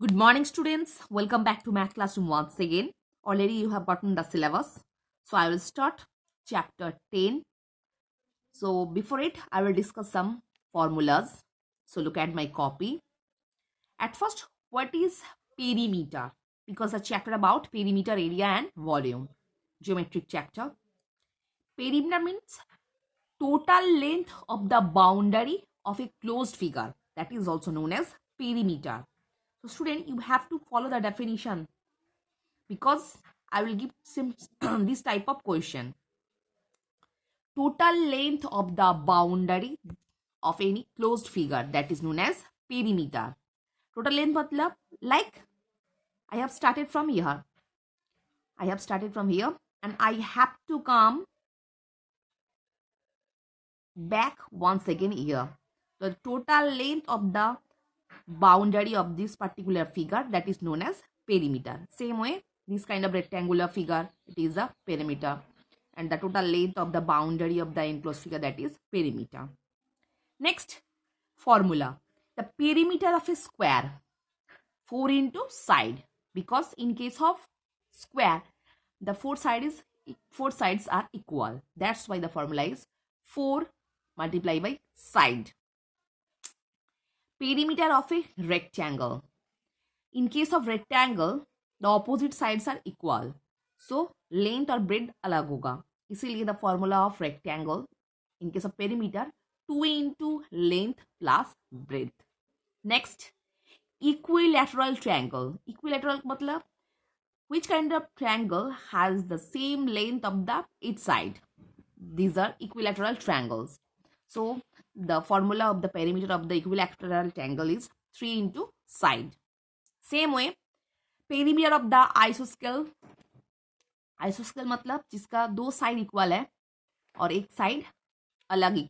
Good morning, students. Welcome back to Math Classroom once again. Already you have gotten the syllabus. So I will start chapter 10. So before it, I will discuss some formulas. So look at my copy. At first, what is perimeter? Because a chapter about perimeter, area and volume. Geometric chapter. Perimeter means total length of the boundary of a closed figure. That is also known as perimeter. So student, you have to follow the definition because I will give some this type of question. Total length of the boundary of any closed figure, that is known as perimeter. Total length matlab like I have started from here. And I have to come back once again here. The total length of the boundary of this particular figure, that is known as perimeter. Same way, this kind of rectangular figure, it is a perimeter, and the total length of the boundary of the enclosed figure, that is perimeter. Next formula, the perimeter of a square, 4 into side, because in case of square the four sides are equal. That's why the formula is 4 multiplied by side. Perimeter of a rectangle, in case of rectangle the opposite sides are equal, so length और breadth अलग होगा, इसीलिए the formula of rectangle in case of perimeter 2 into length plus breadth. Next, equilateral triangle. Equilateral मतलब which kind of triangle has the same length of the each side. These are equilateral triangles. So the formula of the perimeter of the equilateral triangle is 3 into side. Same way, perimeter of the isosceles. आइसोस्केल मतलब जिसका दो side equal है और एक side अलग ही,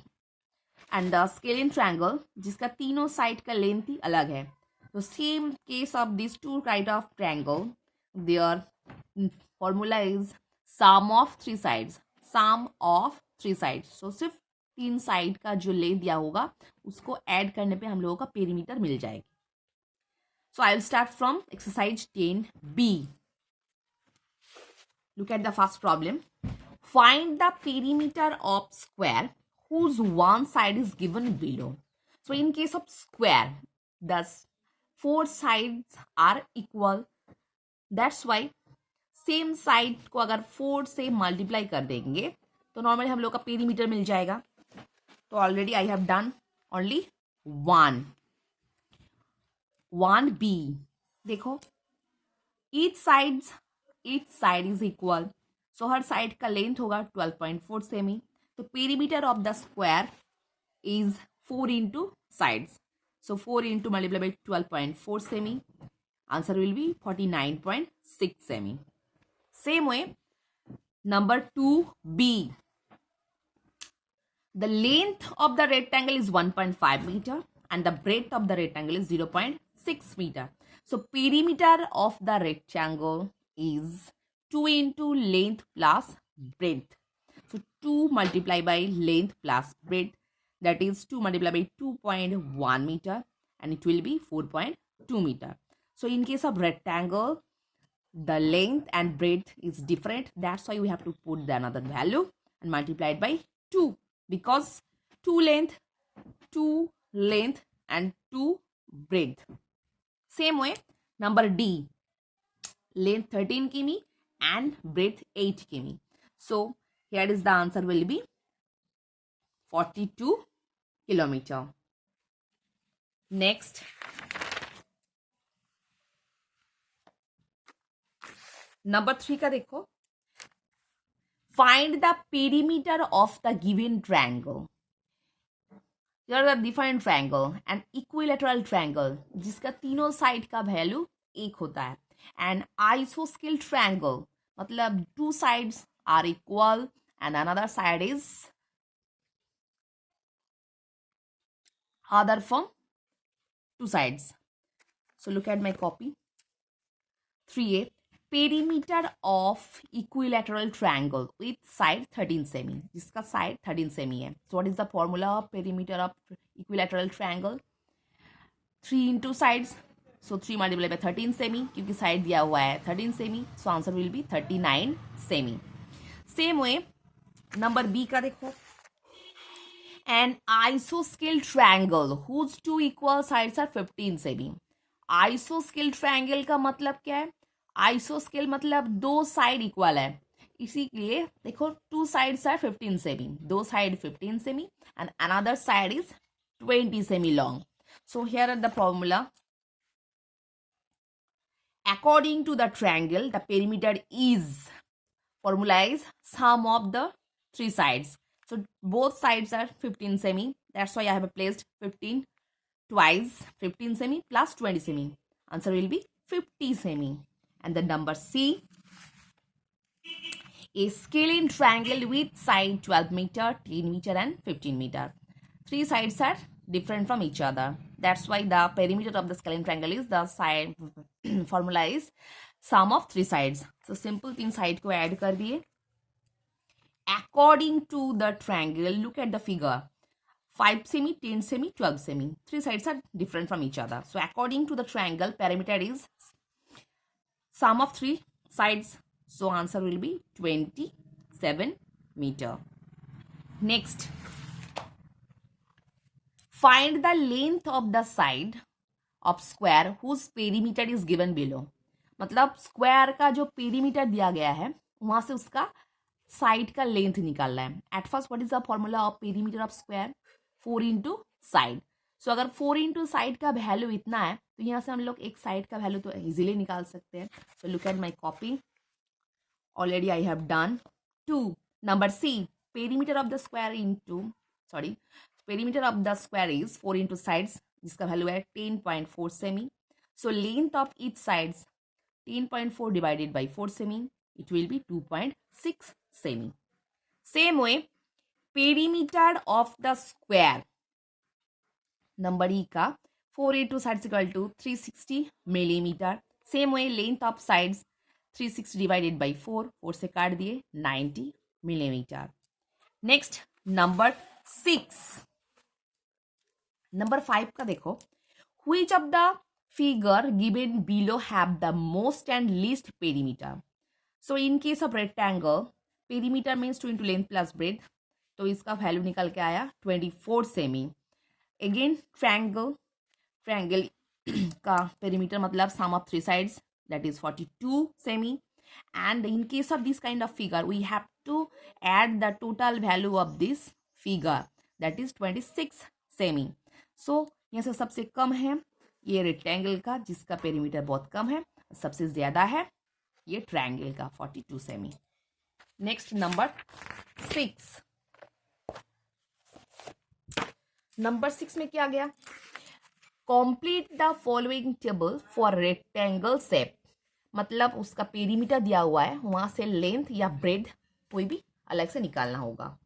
and the scalene triangle जिसका तीनों साइड का लेंथ ही अलग है. तो same case of this two kind of triangle, their formula is sum of three sides. Sum of three sides, so सिर्फ तीन साइड का जो लेंथ दिया होगा उसको ऐड करने पे हम लोगों का पेरीमीटर मिल जाएगी. So I will start from exercise 10B. Look at the first problem. Find the perimeter of square whose one side is given below. So in case of square, the four sides are equal. That's why same side को अगर 4 से multiply कर देंगे तो normally हम लोग का perimeter मिल जाएगा. तो already I have done only 1B. देखो, each side is equal, so her side का लेंथ होगा 12.4 सेमी. तो perimeter of the square is 4 into sides, so 4 into multiplied by 12.4 semi, answer will be 49.6 semi. Same way, number 2B, the length of the rectangle is 1.5 meter and the breadth of the rectangle is 0.6 meter. So perimeter of the rectangle is 2 into length plus breadth. So 2 multiplied by length plus breadth, that is 2 multiplied by 2.1 meter, and it will be 4.2 meter. So in case of rectangle, the length and breadth is different. That's why we have to put the another value and multiply it by 2, because 2 length and 2 breadth. Same way, number D, length 13 km and breadth 8 km. So here is the answer will be 42 kilometer. Next, number 3 का देखो. Find the perimeter of the given triangle. Here are the different triangle and equilateral triangle जिसका तीनों side का value एक होता है, and isosceles triangle मतलब two sides are equal and another side is other from two sides. So look at my copy. 3A, perimeter of equilateral triangle with side 13 semi, जिसका side 13 semi है. So what is the formula of perimeter of equilateral triangle? 3 into sides, so 3 multiply by 13 cm, क्योंकि side दिया हुआ है 13 cm, so answer will be 39 cm. Same way number B का देखो. An isosceles triangle whose two equal sides are 15 सेमी. आइसोस्केल triangle का मतलब क्या है? आइसोस्केल मतलब दो साइड इक्वल है, इसीलिए देखो टू साइड्स आर 15 सेमी, दो side 15 cm and another side is 20 cm long. So here are the formula. According to the triangle, the perimeter is, formula is sum of the three sides. So both sides are 15 semi. That's why I have placed 15 twice, 15 semi plus 20 semi. Answer will be 50 semi. And the number C, a scalene triangle with side 12 meter, 10 meter and 15 meter. Three sides are different from each other. That's why the perimeter of the scalene triangle is the side formula is sum of three sides. So simple तीन side को add कर दिए. According to the triangle, look at the figure. 5 semi, 10 semi, 12 semi. Three sides are different from each other. So according to the triangle, perimeter is sum of three sides. So answer will be 27 meter. Next, find the length of the side of square whose perimeter is given below. मतलब square का जो perimeter दिया गया है वहां से उसका side का लेंथ निकालना है. At first what is the formula of perimeter of square? 4 into side. So अगर 4 इंटू साइड का वैल्यू इतना है तो यहाँ से हम लोग एक साइड का वैल्यू तो इजीली निकाल सकते हैं. So look at my copy, already I have done. 2 number C, perimeter of the square into perimeter of the square is 4 into sides, जिसका वैल्यू है 10.4 cm. So length of each sides 10.4 divided by 4 semi, it will be 2.6 semi. Same way, perimeter of the square, number E का 4 into sides equal to 360 millimeter. Same way, length of sides 360 divided by 4, 4 से काट दिए 90 millimeter. Next, number 6. Number 5 का देखो, which of the figure given below have the most and least perimeter? So in case of rectangle, perimeter means 2 into length plus breadth. तो इसका value निकल के आया 24 सेमी. अगेन ट्रायंगल का perimeter मतलब sum of three sides, that is 42 semi. And in case of this kind of figure, we have to add the total value of this figure, that is 26 semi. So यहाँ से सबसे कम है ये rectangle का जिसका perimeter बहुत कम है, सबसे ज्यादा है ये ट्रायंगल का 42 सेमी. Next number 6. नंबर 6 में क्या गया? Complete the following table for rectangle shape. मतलब उसका पेरीमीटर दिया हुआ है, वहां से लेंथ या ब्रेड कोई भी अलग से निकालना होगा.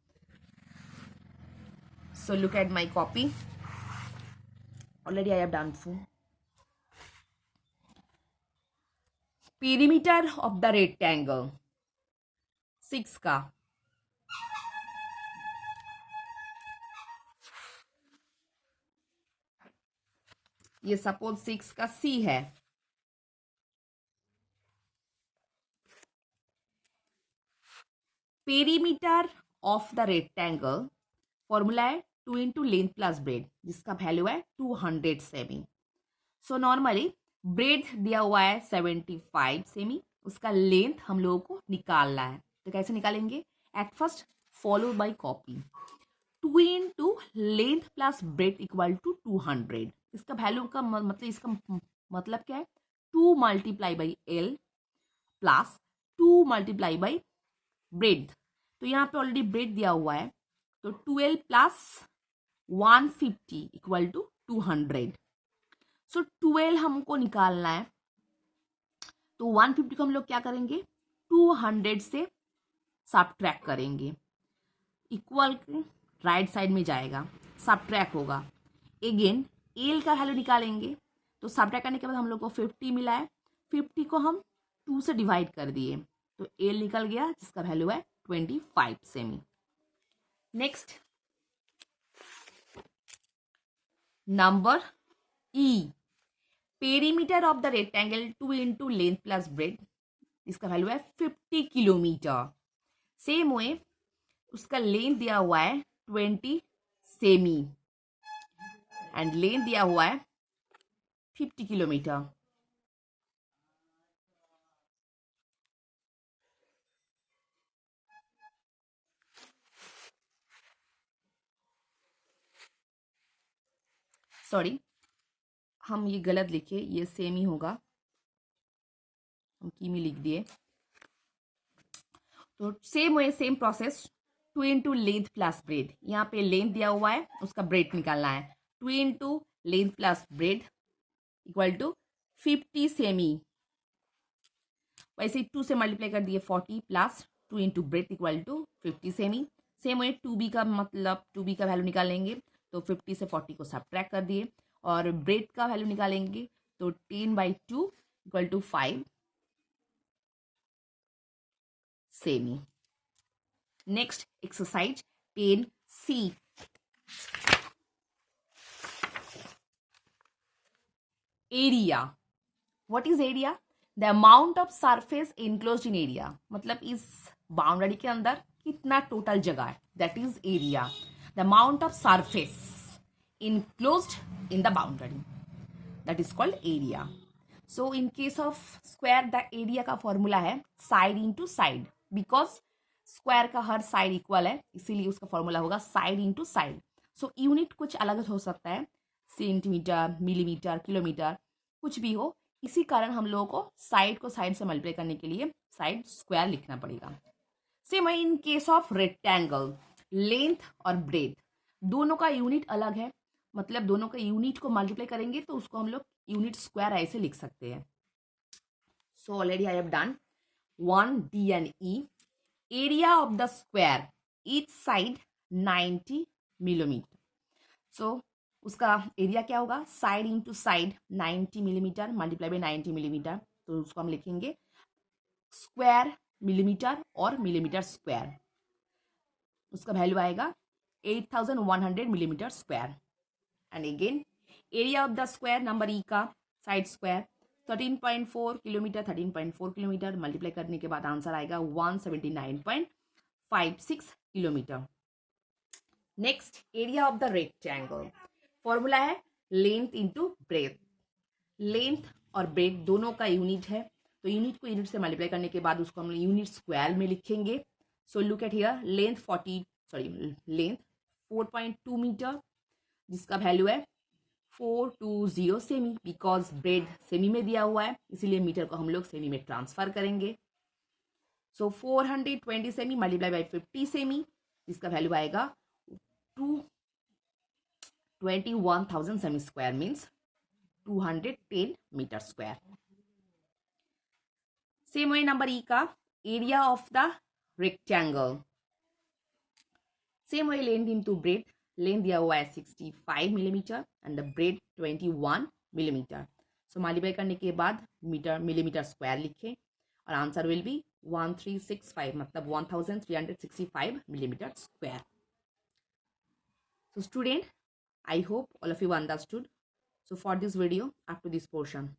सो look at my copy, already I have done so. Perimeter of the rectangle 6 का ये सपोज 6 का C है. Perimeter of the rectangle formula है 2 इंटू लेंथ प्लस ब्रेड, जिसका वैल्यू है 200 सेमी. सो नॉर्मली ब्रेड दिया हुआ है 75 सेमी, उसका लेंथ हम लोगों को निकालना है. तो कैसे निकालेंगे? At first follow by copy. 2 into length plus breadth equal to 200. इसका वैल्यू का मतलब इसका मतलब क्या है? 2 multiply by L plus 2 multiply by bread. तो यहाँ पे ऑलरेडी ब्रेड दिया हुआ है, तो 12 प्लस 150 इक्वल टू 200. सो 12 हमको निकालना है, तो 150 को हम लोग क्या करेंगे? 200 से सब्ट्रैक्ट करेंगे. इक्वल राइट साइड में जाएगा, सब्ट्रैक्ट होगा. अगेन एल का वैल्यू निकालेंगे, तो सब्ट्रैक्ट करने के बाद हम लोग को 50 मिला है. 50 को हम 2 से डिवाइड कर दिए, तो एल निकल गया जिसका वैल्यू है 25 semi. Next number E. Perimeter of the rectangle 2 into length plus bread, इसका वैल्यू है 50 किलोमीटर। सेम वे उसका लेंथ दिया हुआ है 20 सेमी एंड लेंथ दिया हुआ है 50 किलोमीटर। सॉरी, हम ये गलत लिखे, ये सेम ही होगा, हम किमी लिख दिए। तो same way same process, 2 into length plus bread, यहाँ पे लेंथ दिया हुआ है, उसका ब्रेड निकालना है। 2 into length plus breadth equal to 50 cm, वैसे 2 से मल्टीप्लाई कर दिए 40 plus 2 into breadth equal to 50 cm. Same way 2b का मतलब 2b का वैल्यू निकालेंगे तो 50 से 40 को सब्ट्रैक्ट कर दिए, और ब्रेड का वैल्यू निकालेंगे तो 10/2 equal to 5 cm. Next exercise 10C। Area, what is area? The amount of surface enclosed in area, मतलब इस बाउंड्री के अंदर कितना टोटल जगह है, that is area. The amount of surface enclosed in the boundary, that is called area. So in case of square, the area का formula है side into side, because square का हर साइड इक्वल है, इसीलिए उसका formula होगा side into side. So unit कुछ अलग हो सकता है, सेंटीमीटर, मिलीमीटर, किलोमीटर, कुछ भी हो, इसी कारण हम लोगों को साइड से मल्टीप्लाई करने के लिए साइड स्क्वायर लिखना पड़ेगा। सेम है इन केस ऑफ रेक्टेंगल, लेंथ और ब्रेथ दोनों का यूनिट अलग है, मतलब दोनों का यूनिट को मल्टीप्लाई करेंगे तो उसको हम लोग यूनिट स्क्वायर ऐसे लिख सकते हैं। So already I have done 1D and E। Area of the square each side 90 millimetre. So उसका एरिया क्या होगा, side into side 90 millimetre multiply by 90 millimetre, तो उसको हम लिखेंगे स्क्वायर मिलीमीटर और मिलीमीटर स्क्वायर, उसका वैल्यू आएगा 8100 millimetre square. And again area of the square number E का side square 13.4 kilometre, 13.4 kilometre multiply करने के बाद आंसर आएगा 179.56 kilometre. Next area of the rectangle, formula है लेंथ इंटू ब्रेथ। लेंथ और ब्रेथ दोनों का यूनिट है, तो यूनिट को यूनिट से मल्टीप्लाई करने के बाद उसको हम यूनिट स्क्वायर में लिखेंगे। So look at here, length 4.2 metre, जिसका वैल्यू है 420 सेमी, बिकॉज ब्रेड सेमी में दिया हुआ है, इसीलिए मीटर को हम लोग सेमी में ट्रांसफर करेंगे। सो 420 सेमी मल्टीप्लाई बाई 50 सेमी, जिसका वैल्यू आएगा 21,000 सेमी square, means 210 metre square. Same way number E का area of the rectangle, same way length into breadth, length दिया हुआ है 65 मिलीमीटर एंड द ब्रेड 21 मिलीमीटर। सो मल्टीप्लाई करने के बाद मीटर मिलीमीटर स्क्वायर लिखें और आंसर विल बी 1365, मतलब 1365 millimetre square. So student, I hope all of you understood. So for this video, up to this portion.